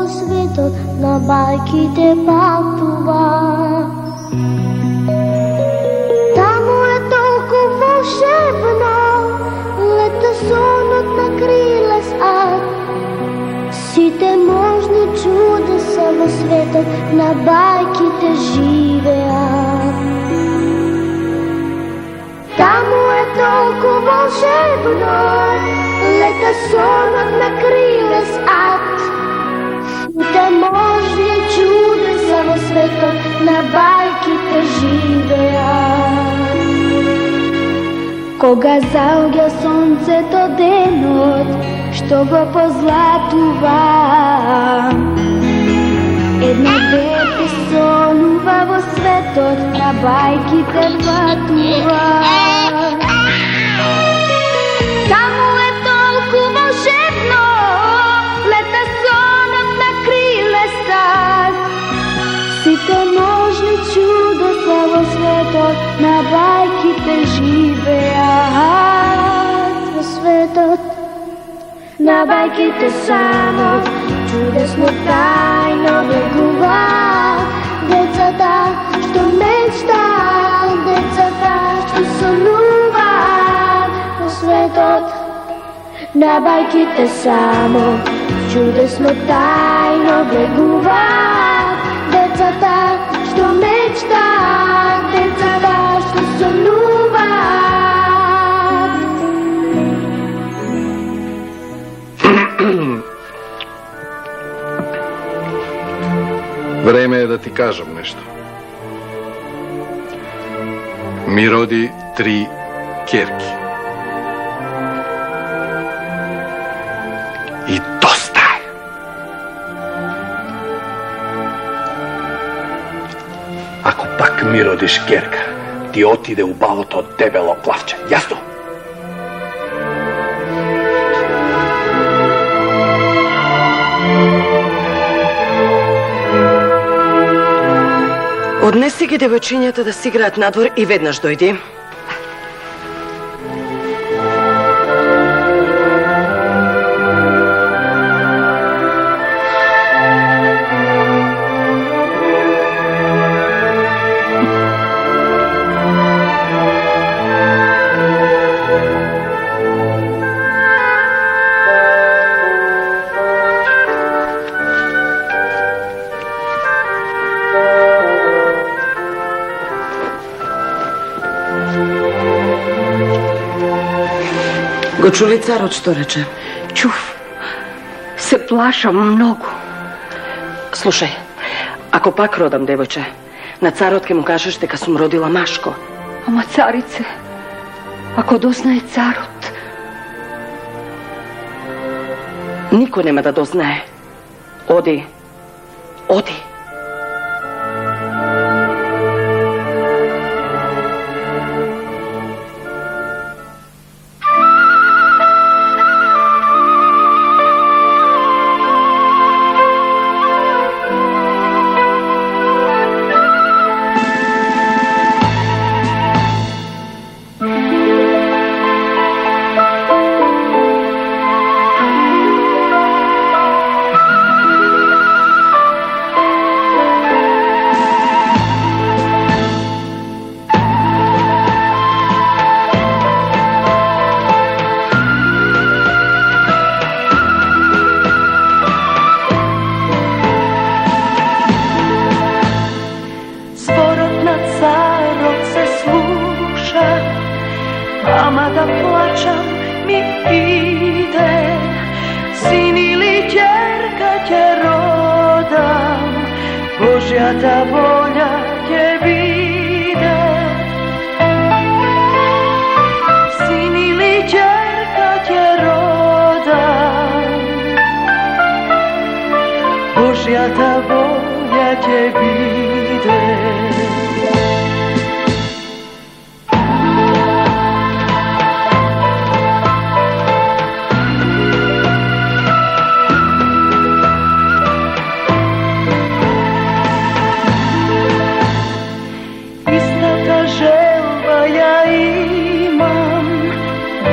светот на бајките патува. Таму е толку волшебно, лета сонот на крилес ад. Сите можни чудеса во светот на бајките живеат. Таму е толку волшебно, лета сонот на крилес ад. Сите можни чудеса во светот на бајките живеат. Кога заоѓа сонцето денот, што го позлатува, едно дете сонува во светот на бајките патува. Таму е толку волшебно, лета сонот на крилестат. Сите можни чудеса во светот на бајките живеат. Во светот на бајките само чудесно тајно бегуваат. Децата што мечтаат, децата што сонуваат. Во светот на бајките само чудесно тајно бегуваат. Децата што мечтаат, децата што сонуваат. Време е да ти кажам нешто. Ми роди 3 ќерки. И доста е. Ако пак ми родиш ќерка, ти отиде у балото дебело плавче. Јасно? Однеси ги девојчињата да си играат надвор и веднаш дојди. Го чули царот што рече? Чув. Се плашам многу. Слушај, ако пак родам девојче, на царот ке му кажеш дека сум родила машко. Ама царице, ако дознае царот? Никој нема да дознае. Оди. Оди. Ама да плачам ми иде, син или ќерка ќе родам, Божјата волја ќе биде. Син или ќерка ќе родам, Божјата волја ќе биде.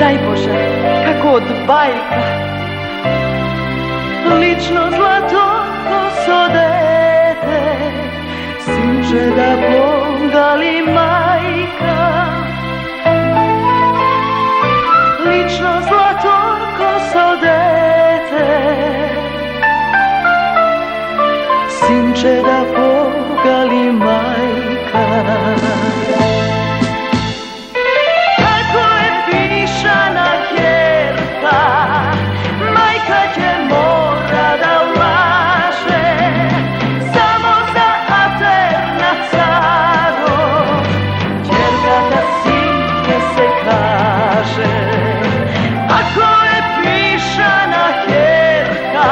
Дај Боже, како од бајка, лично злато ko so dete, sinče da pogali majka. Lično zlato ko so dete, sinče da pogali majka. Ako je pišana kerka, majka će mora da laže, samo za ater na caro, kerka da sinke se kaže. Ako je pišana kerka,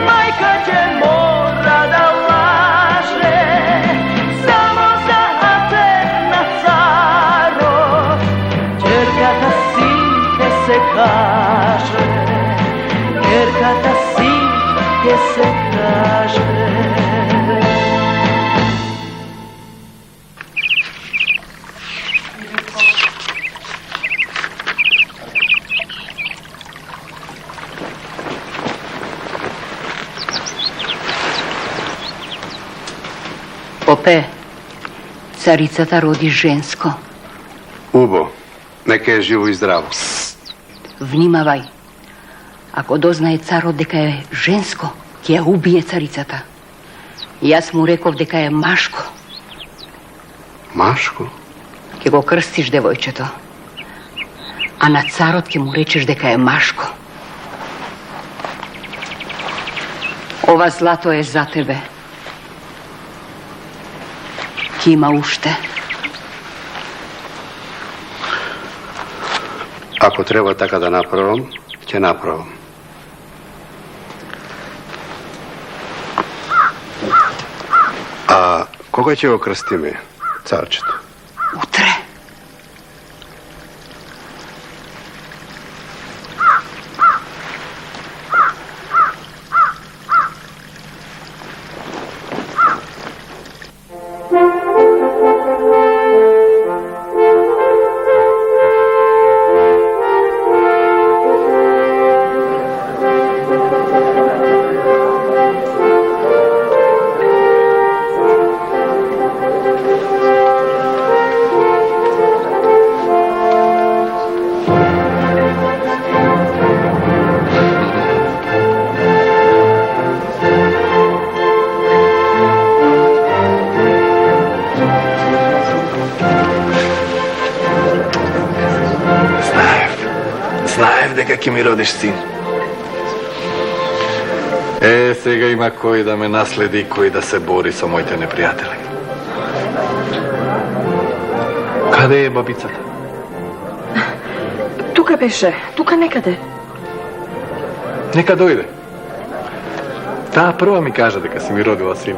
majka će mora da laže, samo za ater na caro, kerka da sinke se kaže, kerka da sinke se kaže. Pope, caricata rodi žensko. Ubo, neka je živo i zdravo. Vnimavaj. Ako doznaje carot deka je žensko, kje ubije caricata. Jaz mu rekov deka je maško. Maško? Kje go krstiš, devojčeto. A na carot kje mu rečeš deka je maško. Ova zlato je za tebe. Kima ušte. Ako treba така да направам, ќе направам. А кога ќе го крстиме, царчето? Утре. Знаев дека ќе ми родиш син. Сега има кој да ме наследи и кој да се бори со моите непријатели. Каде е бабицата? Тука беше, тука некаде. Нека дојде. Таа прва ми кажа дека си ми родила син.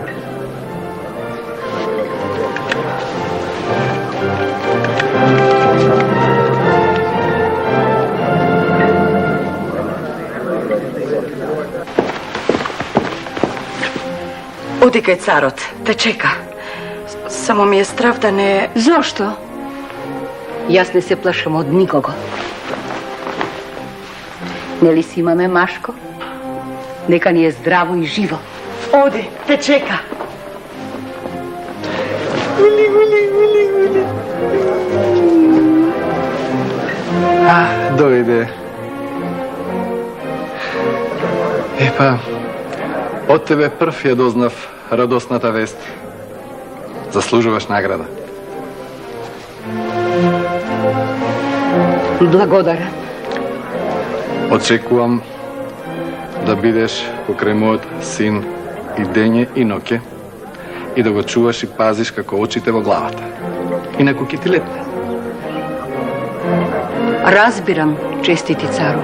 Оди кај царот, те чека. Само ми е страв да не... Зошто? Јас не се плашам од никого. Нели си имаме Машко? Нека ни е здраво и живо. Оди, те чека. Дојде. Епа, од тебе прв ја дознав радосната вест. Заслужуваш награда. Благодарам. Очекувам да бидеш покрај мојот син и дење и ноќе и да го чуваш и пазиш како очите во главата. Инаку ќе ти лепне. Разбирам, честити цару.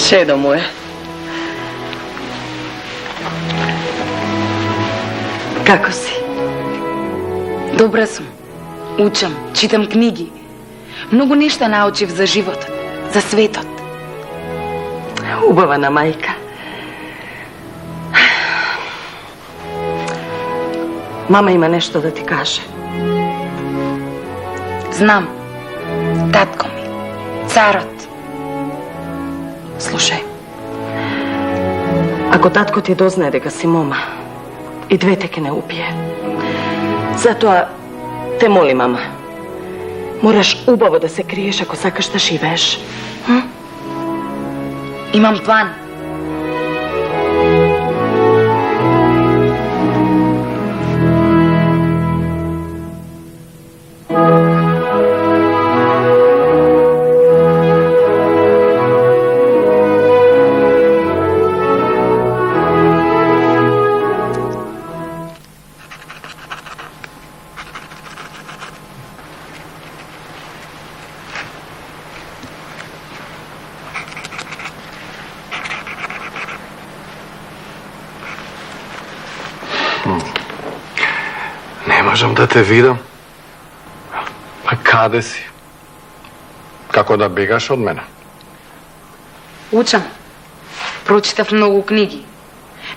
Čedo moje. Kako si? Добра сум. Учам, читам книги. Многу нешта научив за животот, за светот. Убавана мајка. Мама има нешто да ти каже. Знам. Татко ми. Царот. Слушај. Ако татко ти дознае дека си мома, и двете ке не убие. Затоа те моли, мама. Мораш убаво да се криеш ако сакаш да живееш. Имам план. Не можам да те видам. А каде си? Како да бегаш од мене? Учам. Прочитав многу книги.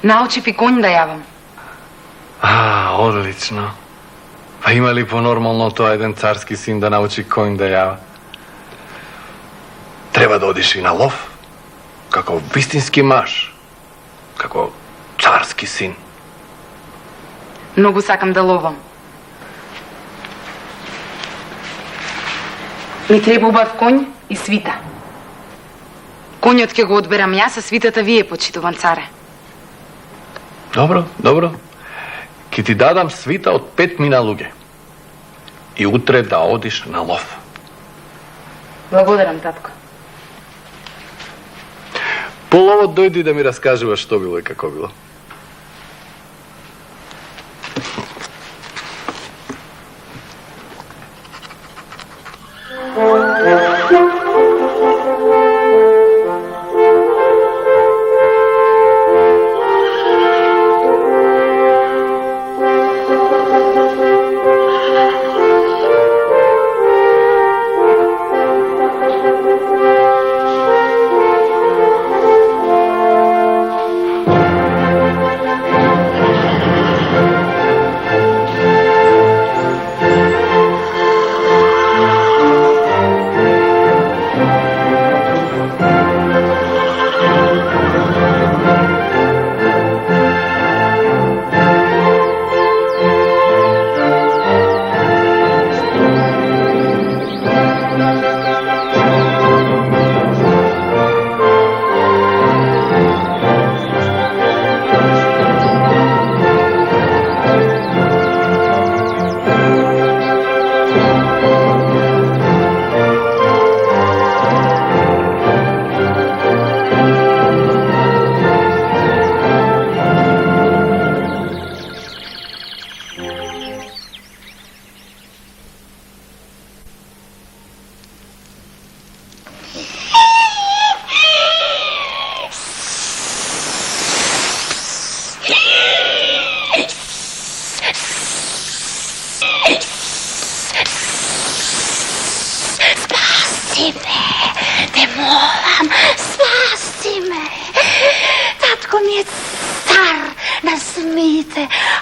Научив и конј да јавам. Одлично. Па има ли по-нормално тоа еден царски син да научи конј да јава? Треба да одиш и на лов, како вистински маж, како царски син. Многу сакам да ловам. Ми треба убав конј и свита. Конјот ќе го одберам јас, а свитата вие, почитуван царе. Добро, добро. Ке ти дадам свита од 5 мина луѓе. И утре да одиш на лов. Благодарам, татко. По ловот дојди да ми раскажуваш што било и како било.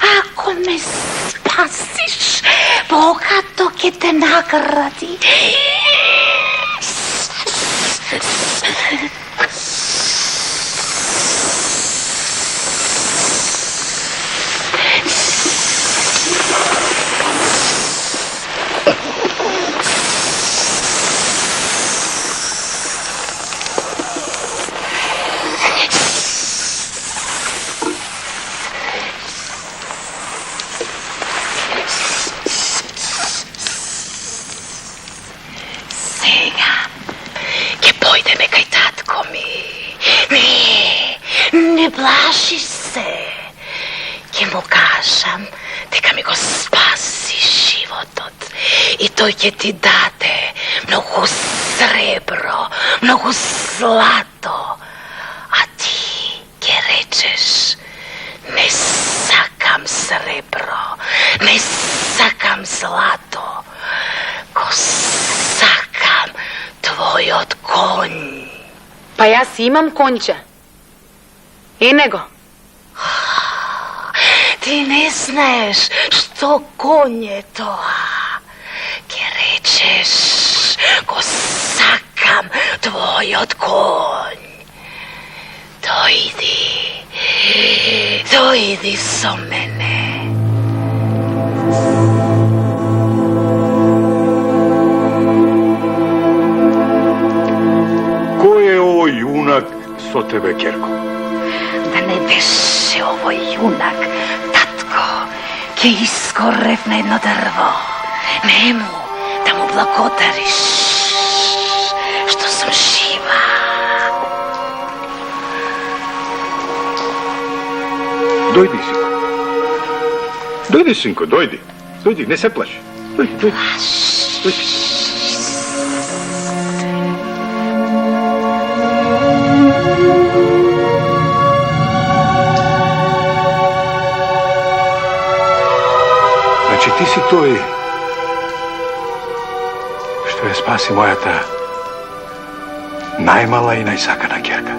Ако ме спасиш, богато ќе те награди. Не плаши се. Ќе му кажам дека ми го спаси животот и тој ќе ти даде многу сребро, многу злато, rečeš, ne sakam srebro, ne sakam zlato, ko sakam tvoj od konj. Pa ja si imam konča. I nego? Ti ne znaš što konj je to. Kje rečeš, ko sakam tvoj od konj. Dojdi so mene. Ko je ovo junak so tebe, Kerko? Da ne beše ovo junak, tatko, ki je iskorev na jedno drvo. Nemu, da mu blagodariš što sam živa. Dojdi, sinko. Dojdi, sinko, dojdi. Dojdi, ne se plaši. Dojdi, dojdi. Dojdi. Znači, ti si toj što je spasi moja ta najmala i najsakana Kerka.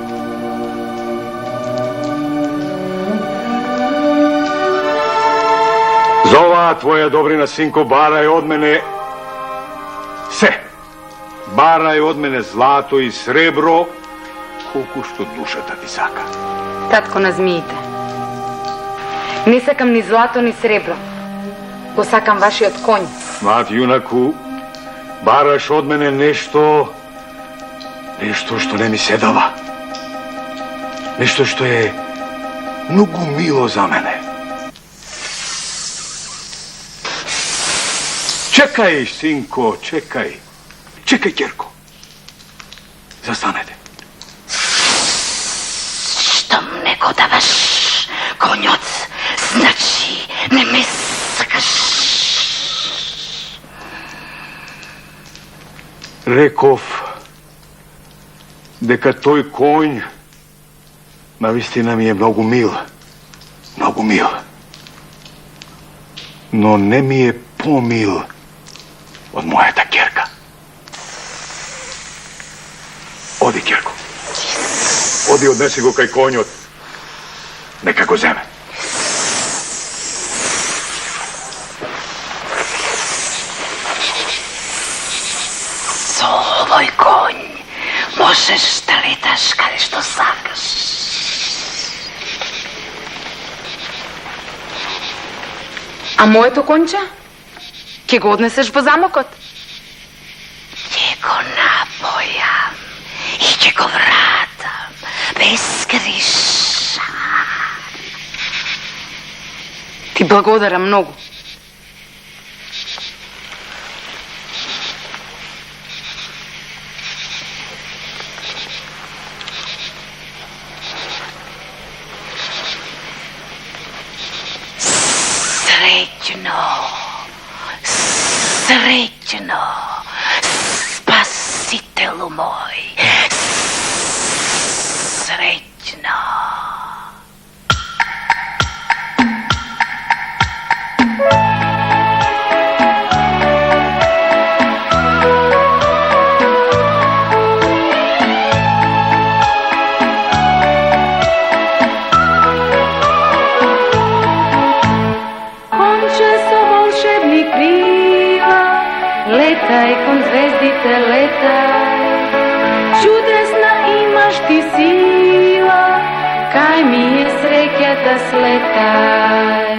Za ova tvoja dobrina, sinko, baraj od mene se. Baraj od mene zlato i srebro, koliko što dušata ti saka. Tatko, nazmijite. Ne sakam ni zlato, ni srebro. Ko sakam vaši od konj. Mat, junaku, baraš od mene nešto što ne mi sedava. Nešto što je mnogo milo za mene. Čekaj, sinko, čekaj. Čekaj, Kerko. Zastanete. Što neko da vaš konjoc znači ne me sakaš. Rekov, deka toj konj na vistina mi je mnogo mil. Mnogo mil. No ne mi je pomil od moja ta Kerka. Odi, Kerko. Odi, odnesi go kaj konj neka go zeme. S ovoj konj možeš da letaš kada što sakaš. A moето конче? Ке го однесеш во замокот? Ќе го напојам и ќе го вратам без гриша. Ти благодарам многу. Srećno, spasitelu moj, srećno. Letaj kon zvezdite, letaj. Čudesna imaš ti sila, kaj mi je sreća da sletaj.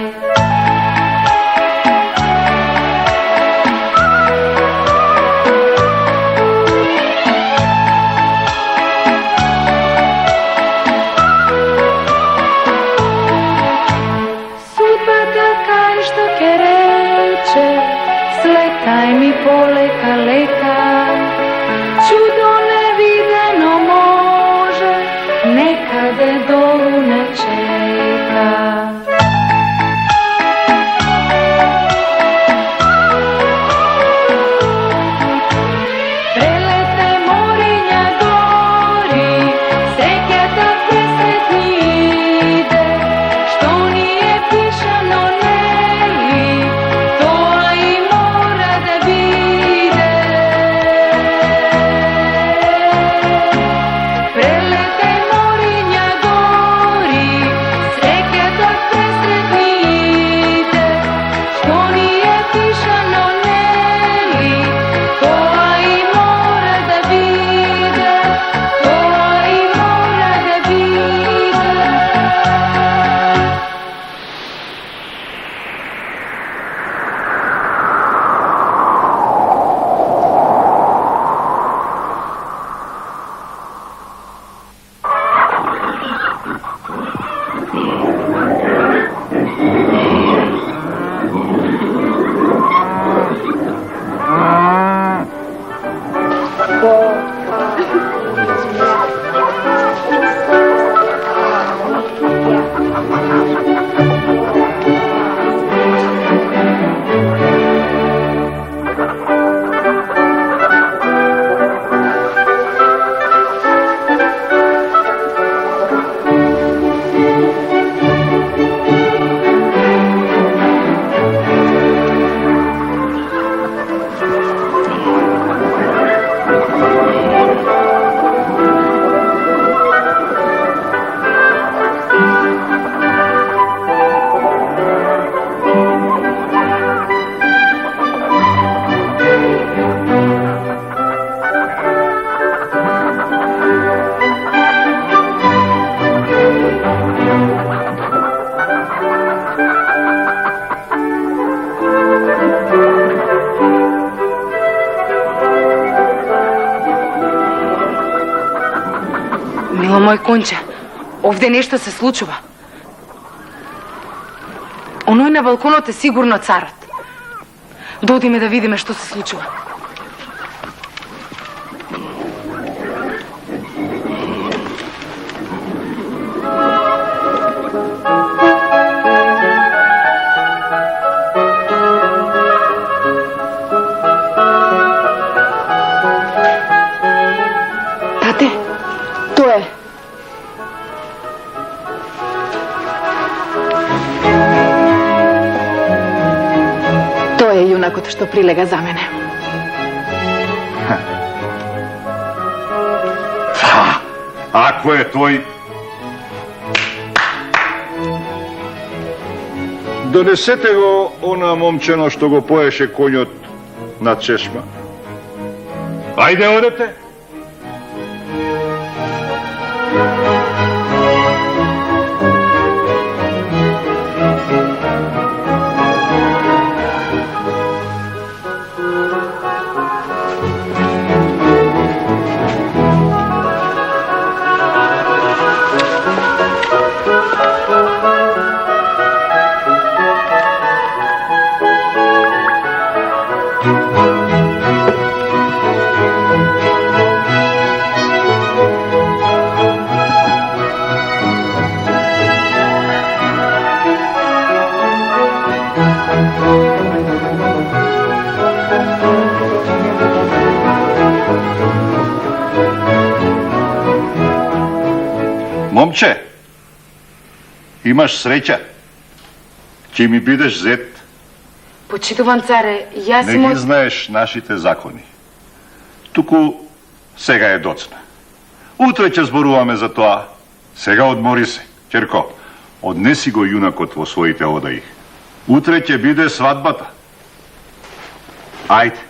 Sudbata kaj što ke reče, sletaj mi poleka, lekaj, čudo nevideno može, nekade dolu ne čeka. Preletaj morinja gori, srećata presretni мој конче, овде нешто се случува. Оној на балконот е сигурно царот. Додиме да видиме што се случува. Тате, тоа е. Тоа е јунакот што прилега за мене. Ако е тој... Донесете го она момчено што го поеше коњот на чешма. Ајде, одете. Момче, имаш среќа. Ќе ми бидеш зет. Почитуван царе, јас Не ги знаеш нашите закони. Туку сега е доцна. Утре ќе зборуваме за тоа. Сега одмори се. Ќерко, однеси го јунакот во своите одаи. Утре ќе биде свадбата. Ајде.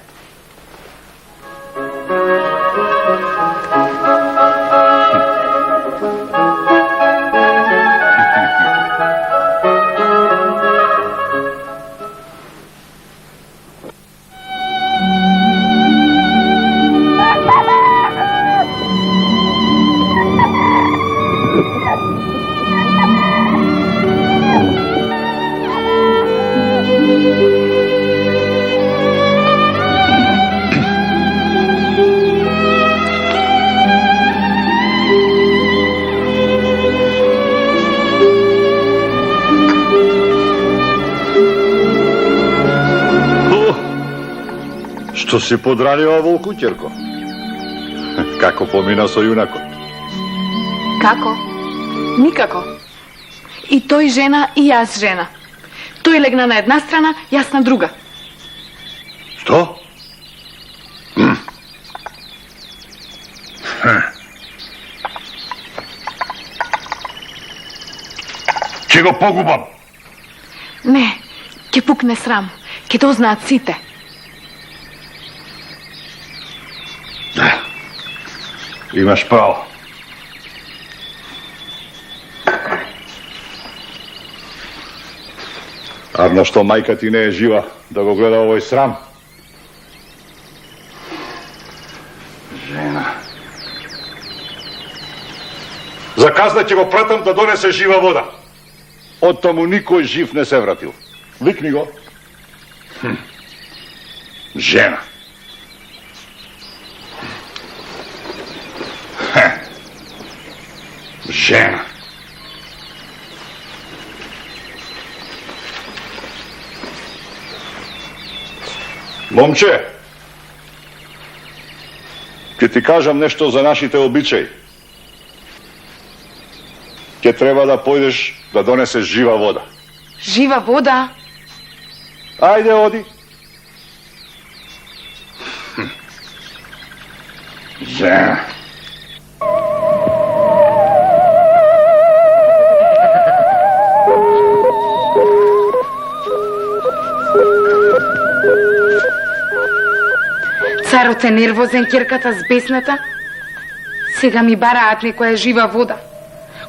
Што си подранила волку, ќерко? Како помина со јунакот? Како? Никако. И тој жена, и јас жена. Тој легна на една страна, јас на друга. Што? Ќе го погубам. Не, ќе пукне срам. Ќе то знаат сите. Да. Имаш право. Арно што мајка ти не е жива да го гледа овој срам. Жена. За казна ќе го пратам да донесе жива вода. Од таму никој жив не се вратил. Викни го. Жена. Жена. Момче, ќе ти кажам нешто за нашите обичаи. Ќе треба да појдеш да донесеш жива вода. Жива вода? Ајде, оди. Жена. Царот е нервозен, ќерката збесната. Сега ми бараат некоја жива вода.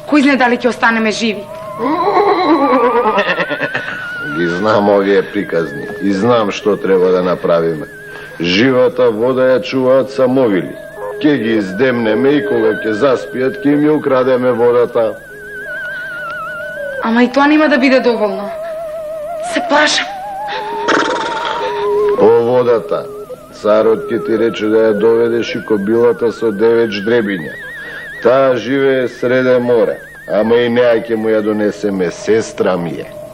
Кој знае дали ќе останеме живи? Ги знам овие приказни и знам што треба да направиме. Живата вода ја чуваат самовили. Ке ги издемнеме и кога ќе заспијат, ке им ја украдеме водата. Ама и тоа нема да биде доволно. Се плашам. По водата. Царот ќе ти рече да ја доведеш и кобилата со 9 ждребиња. Таа живее среде море, ама и неа ќе му ја донесеме, сестра ми е.